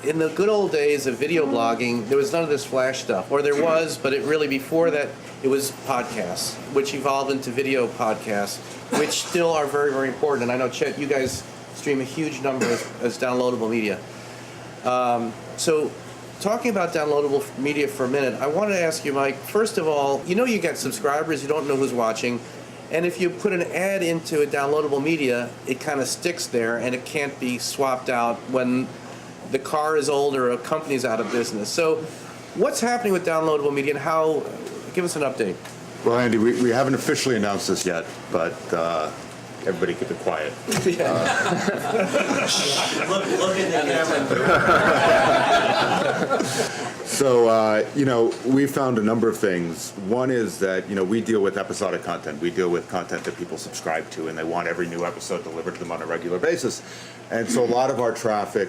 in the good old days of video blogging, there was none of this flash stuff, or there was, but it really, before that, it was podcasts, which evolved into video podcasts, which still are very, very important. And I know, Chet, you guys stream a huge number as downloadable media. So talking about downloadable media for a minute, I wanted to ask you, Mike, first of all, you know you get subscribers, you don't know who's watching, and if you put an ad into a downloadable media, it kind of sticks there and it can't be swapped out when the car is old or a company's out of business. So what's happening with downloadable media, and how, give us an update. Well, Andy, we haven't officially announced this yet, but everybody keep it quiet. Look at the camera. So, we found a number of things. One is that, we deal with episodic content. We deal with content that people subscribe to, and they want every new episode delivered to them on a regular basis. And so a lot of our traffic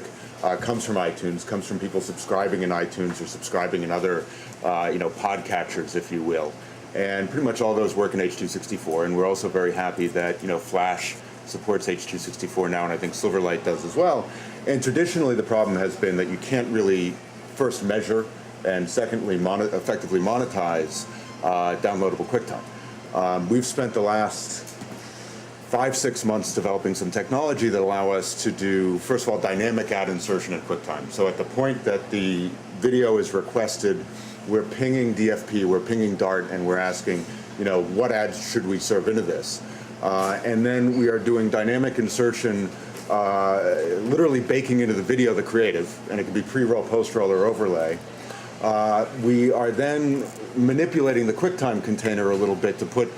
comes from iTunes, comes from people subscribing in iTunes or subscribing in other, podcatchers, if you will. And pretty much all those work in H.264, and we're also very happy that, Flash supports H.264 now, and I think Silverlight does as well. And traditionally, the problem has been that you can't really first measure, and secondly, effectively monetize downloadable QuickTime. We've spent the last 5-6 months developing some technology that allow us to do, first of all, dynamic ad insertion in QuickTime. So at the point that the video is requested, we're pinging DFP, we're pinging Dart, and we're asking, what ads should we serve into this? And then we are doing dynamic insertion, literally baking into the video the creative, and it can be pre-roll, post-roll, or overlay. We are then manipulating the QuickTime container a little bit to put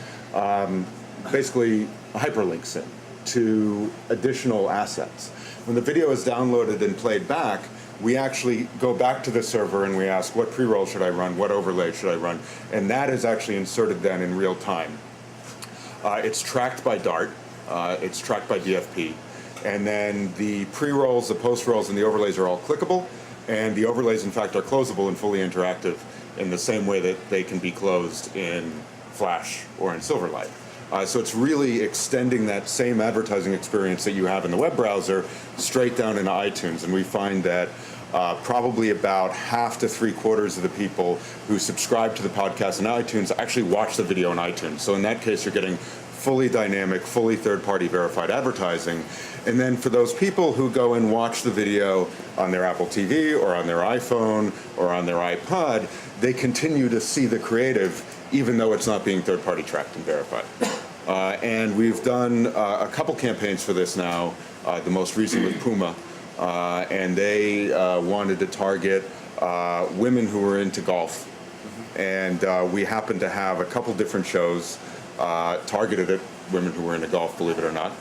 basically hyperlinks in to additional assets. When the video is downloaded and played back, we actually go back to the server and we ask, what pre-roll should I run, what overlay should I run, and that is actually inserted then in real time. It's tracked by Dart, it's tracked by DFP, and then the pre-rolls, the post-rolls, and the overlays are all clickable, and the overlays in fact are closable and fully interactive in the same way that they can be closed in Flash or in Silverlight. So it's really extending that same advertising experience that you have in the web browser straight down into iTunes. And we find that probably about half to 3/4 of the people who subscribe to the podcast in iTunes actually watch the video in iTunes. So in that case, you're getting fully dynamic, fully third-party verified advertising. And then for those people who go and watch the video on their Apple TV or on their iPhone or on their iPod, they continue to see the creative even though it's not being third-party tracked and verified. And we've done a couple campaigns for this now, the most recent with Puma, and they wanted to target women who were into golf. And we happened to have a couple different shows targeted at women who were into golf, believe it or not.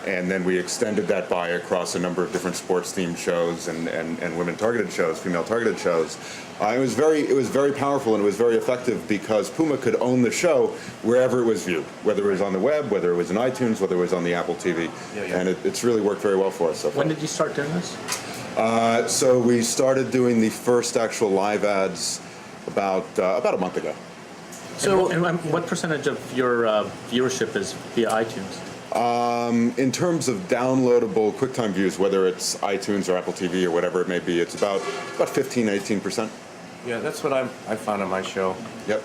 And then we extended that by across a number of different sports-themed shows and women-targeted shows, female-targeted shows. It was very powerful and it was very effective because Puma could own the show wherever it was viewed, whether it was on the web, whether it was in iTunes, whether it was on the Apple TV. And it's really worked very well for us so far. When did you start doing this? So we started doing the first actual live ads about a month ago. So, and what percentage of your viewership is via iTunes? In terms of downloadable QuickTime views, whether it's iTunes or Apple TV or whatever it may be, it's about 15-18%. Yeah, that's what I found on my show. Yep.